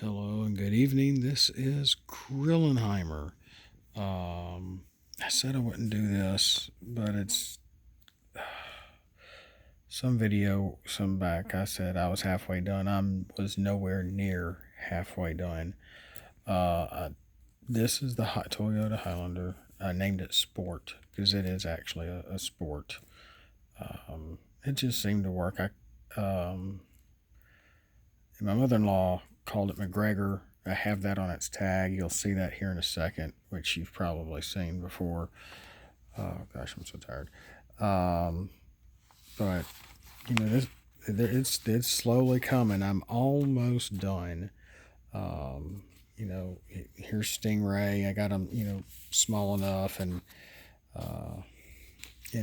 Hello and good evening. This is Grillenheimer. I said I wouldn't do this, but it's some video, some back. I said I was halfway done. Was nowhere near halfway done. This is the Toyota Highlander. I named it Sport because it is actually a sport. It just seemed to work. My mother-in-law called it McGregor. I have that on its tag. You'll see that here in a second, which you've probably seen before. Oh gosh, I'm so tired. But it's slowly coming. I'm almost done. Here's Stingray. I got them, small enough, and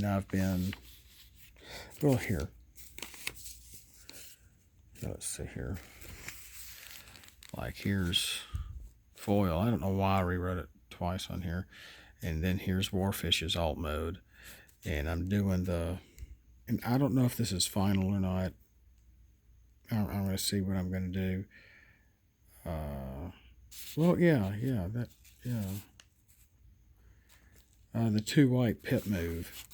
I've been here. Let's see here. Like here's foil. I don't know why I rewrote it twice on here. And then here's Warfish's alt mode. And I'm doing and I don't know if this is final or not. I'm going to see what I'm going to do. The 2 white pit move.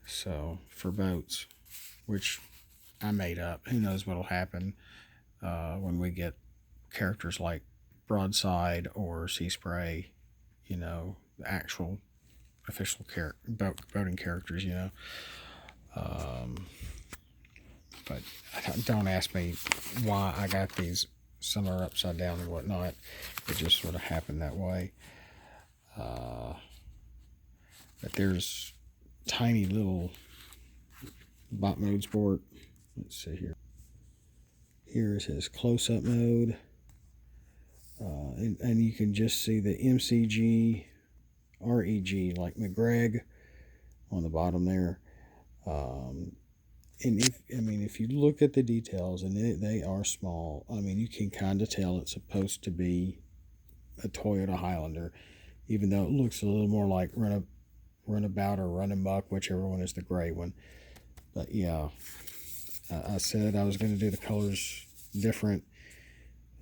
So, for boats, which I made up. Who knows what'll happen when we get characters like Broadside or Sea Spray, the actual official boating characters, But don't ask me why I got these. Some are upside down and whatnot. It just sort of happened that way. But there's tiny little bot mode sport. Let's see here. Here's his close-up mode. And you can just see the MCG, REG, like McGreg, on the bottom there. And if you look at the details, and they are small, you can kind of tell it's supposed to be a Toyota Highlander, even though it looks a little more like Runabout or Run Amok, whichever one is the gray one. But yeah, I said I was going to do the colors different.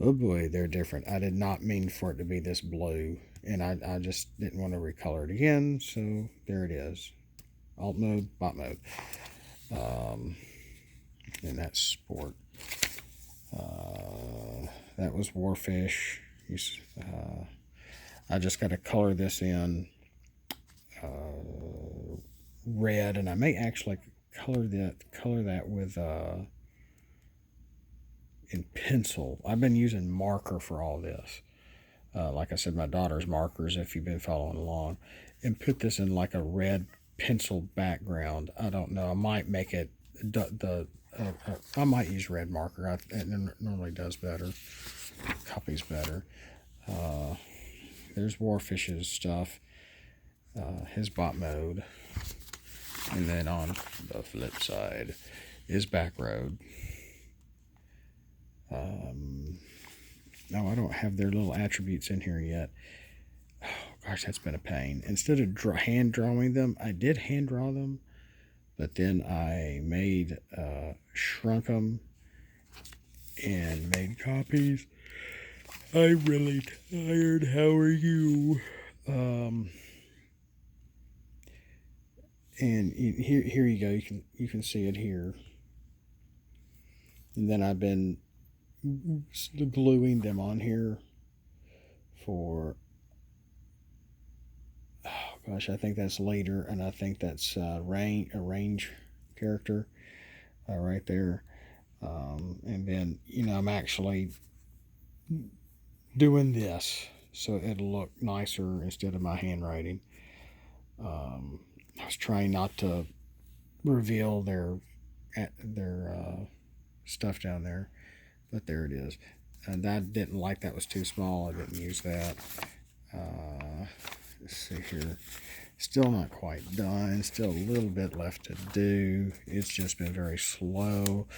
Oh boy, they're different. I did not mean for it to be this blue, and I just didn't want to recolor it again, so there it is. Alt mode, bot mode. And that's Sport. That was Warfish. I just got to color this in red, and I may actually color that with in pencil. I've been using marker for all this. Like I said, my daughter's markers, if you've been following along, and put this in like a red pencil background. I don't know. I might make it I might use red marker. It normally does better. Copies better. There's Warfish's stuff. His bot mode. And then on the flip side is Backroad. No, I don't have their little attributes in here yet. Oh, gosh, that's been a pain. Instead of hand drawing them, I did hand draw them, but then I shrunk them and made copies. I'm really tired. How are you? And here you go. You can see it here. And then I've been gluing them on here for, oh gosh, I think that's later, and I think that's a range character right there. And then I'm actually doing this so it'll look nicer instead of my handwriting. I was trying not to reveal their stuff down there, but there it is. And I didn't like that was too small. I didn't use that. Let's see here. Still not quite done. Still a little bit left to do. It's just been very slow.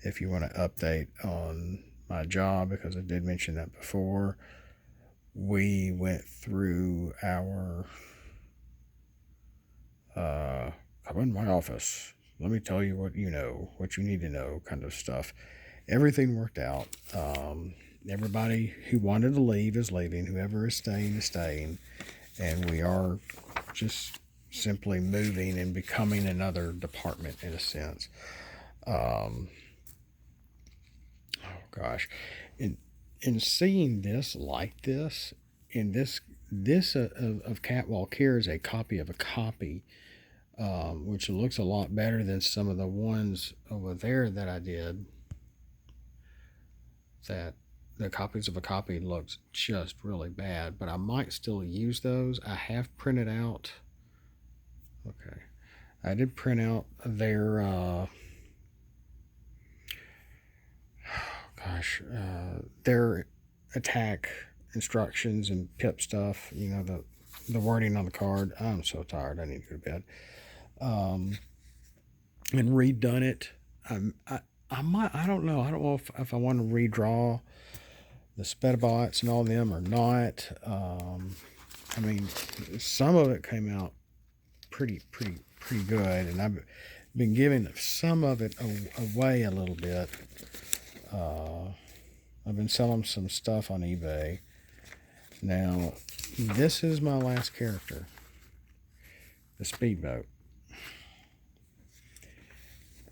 If you want to update on my job, because I did mention that before, we went through our come in my office. Let me tell you what you need to know kind of stuff. everything worked out. Everybody who wanted to leave is leaving. Whoever is staying, and we are just simply moving and becoming another department in a sense. Oh gosh, in seeing this like this, in this of Catwalk here is a copy of a copy, which looks a lot better than some of the ones over there that I did. That the copies of a copy looks just really bad, but I might still use those. I have printed out. Okay, I did print out their attack instructions and pip stuff. You know, the wording on the card. I'm so tired. I need to go to bed. And redone it. I might. I don't know. I don't know if I want to redraw the Spetabots and all of them or not. I mean, some of it came out pretty good, and I've been giving some of it away a little bit. I've been selling some stuff on eBay. Now, this is my last character, the Speedboat.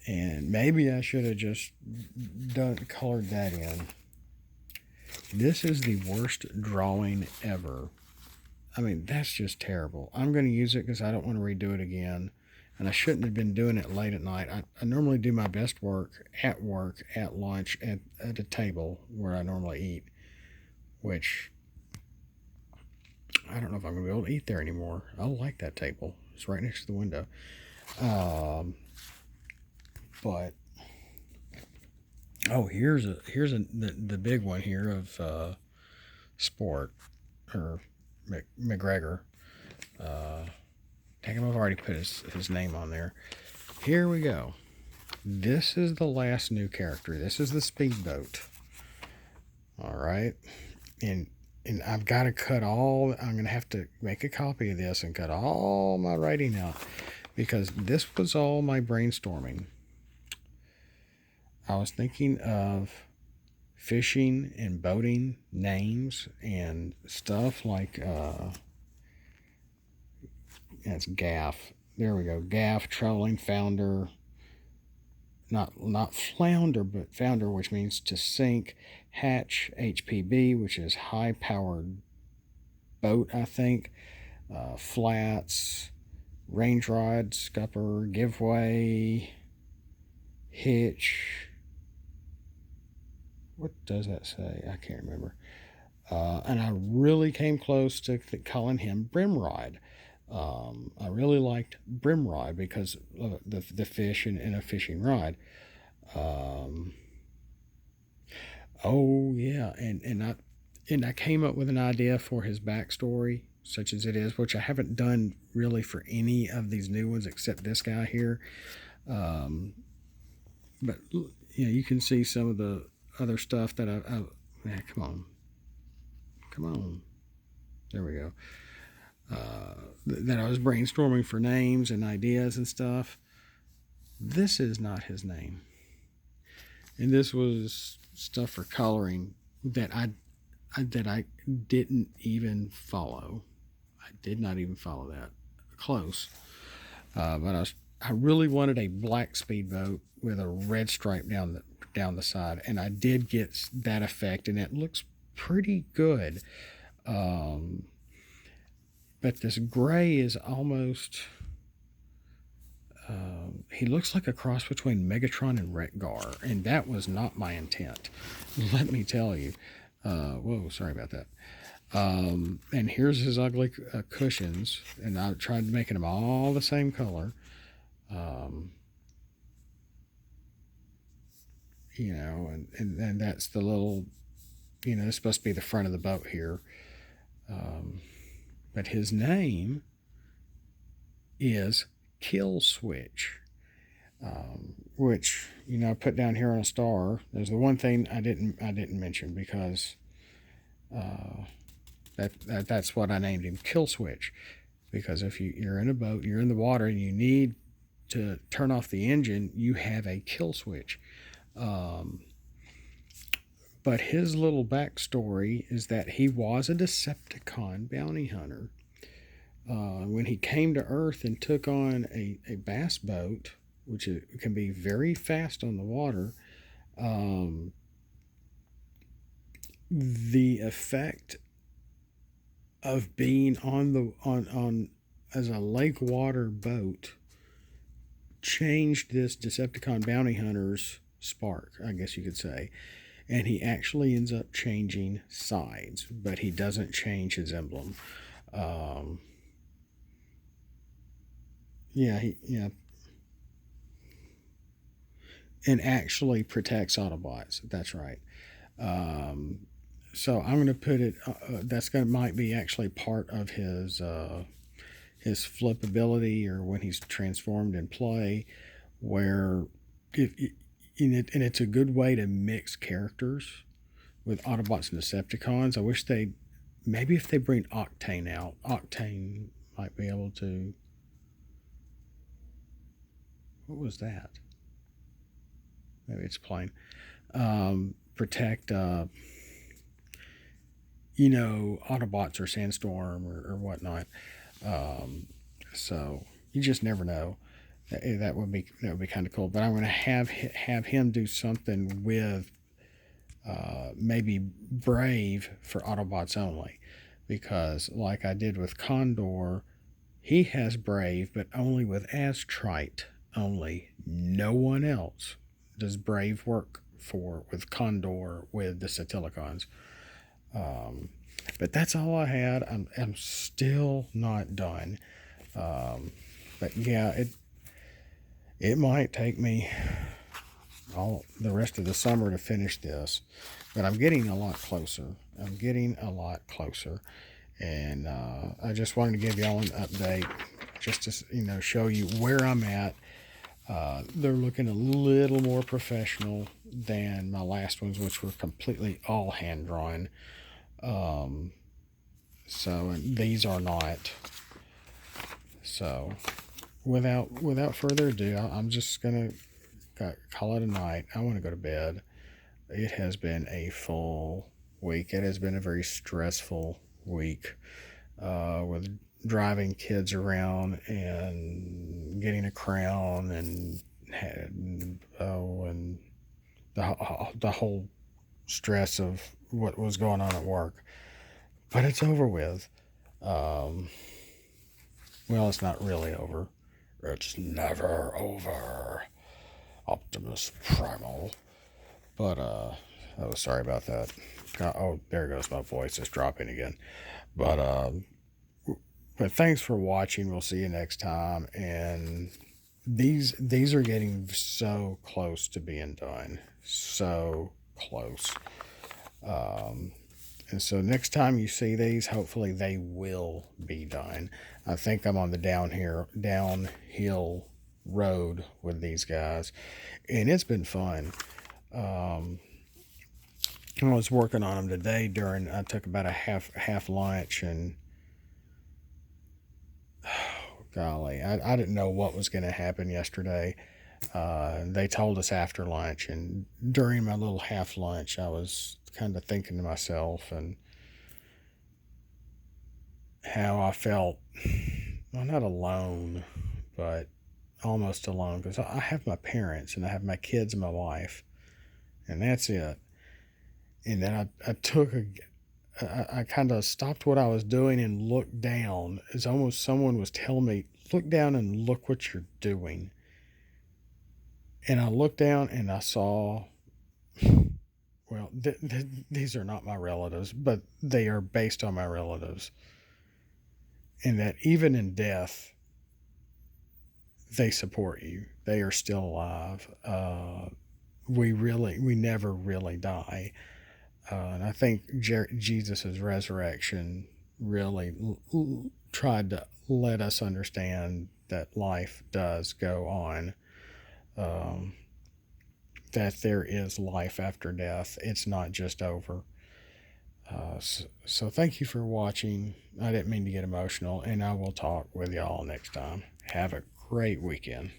And maybe I should have just colored that in. This is the worst drawing ever. I mean, that's just terrible. I'm going to use it because I don't want to redo it again. And I shouldn't have been doing it late at night. I normally do my best work, at lunch, at a table where I normally eat. Which, I don't know if I'm going to be able to eat there anymore. I like that table. It's right next to the window. But oh, here's the big one here of Sport or McGregor. I've already put his name on there. Here we go. This is the last new character. This is the Speedboat. All right, and I've got to cut all. I'm gonna have to make a copy of this and cut all my writing out because this was all my brainstorming. I was thinking of fishing and boating names and stuff like that's gaff. There we go. Gaff, trolling, founder. Not flounder, but founder, which means to sink. Hatch, HPB, which is high powered boat, I think. Flats, range rod, scupper, giveaway, hitch. What does that say? I can't remember. And I really came close to calling him Brimrod. I really liked Brimrod because of the fish in a fishing rod. Oh yeah, and I came up with an idea for his backstory, such as it is, which I haven't done really for any of these new ones except this guy here. But you know, you can see some of the other stuff that yeah, come on, there we go. That I was brainstorming for names and ideas and stuff. This is not his name, and this was stuff for coloring that I didn't even follow. I did not even follow that close. But I really wanted a black Speedboat with a red stripe down the side, and I did get that effect, and it looks pretty good. But this gray is almost. He looks like a cross between Megatron and Wreck-Gar, and that was not my intent. Let me tell you. Whoa, sorry about that. And here's his ugly cushions, and I tried making them all the same color. You know, and that's the little, you know, it's supposed to be the front of the boat here. But his name is Kill Switch, which, you know, I put down here on a star. There's the one thing I didn't mention because that's what I named him, Kill Switch, because if you're in a boat, you're in the water, and you need to turn off the engine, you have a kill switch. But his little backstory is that he was a Decepticon bounty hunter. When he came to Earth and took on a bass boat, which can be very fast on the water, the effect of being on as a lake water boat changed this Decepticon bounty hunter's spark, I guess you could say. And he actually ends up changing sides, but he doesn't change his emblem. Yeah, and actually protects Autobots. That's right. So I'm going to put it. That's going to might be actually part of his flip ability, or when he's transformed in play, where and it's a good way to mix characters with Autobots and Decepticons. I wish maybe if they bring Octane out, Octane might be able to. What was that? Maybe it's plain. Protect, Autobots or Sandstorm or whatnot. So you just never know. That would be kind of cool. But I'm going to have him do something with maybe Brave for Autobots only, because like I did with Condor, he has Brave, but only with Astrite only. No one else does Brave work for with Condor with the Satilicons. But that's all I had. I'm still not done. But yeah, it might take me all the rest of the summer to finish this, but I'm getting a lot closer. And I just wanted to give y'all an update, just to show you where I'm at. They're looking a little more professional than my last ones, which were completely all hand drawn. And these are not. So without further ado, I'm just gonna call it a night. I want to go to bed. It has been a full week. It has been a very stressful week with driving kids around and getting a crown and the whole stress of what was going on at work. But it's over with. Well, it's not really over. It's never over. Optimus Primal. But sorry about that. Oh, there goes my voice. It's dropping again. But thanks for watching. We'll see you next time. And these are getting so close to being done. So close. And so next time you see these, hopefully they will be done. I think I'm on the downhill road with these guys, and it's been fun. I was working on them today I took about a half lunch, and golly, I didn't know what was going to happen yesterday. They told us after lunch, and during my little half lunch, I was kind of thinking to myself and how I felt, well, not alone, but almost alone, because I have my parents and I have my kids and my wife, and that's it. And then I kind of stopped what I was doing and looked down. It's almost someone was telling me, look down and look what you're doing. And I looked down and I saw, well, these are not my relatives, but they are based on my relatives. And that even in death, they support you. They are still alive. We never really die. And I think Jesus' resurrection really tried to let us understand that life does go on. That there is life after death. It's not just over. So thank you for watching. I didn't mean to get emotional, and I will talk with y'all next time. Have a great weekend.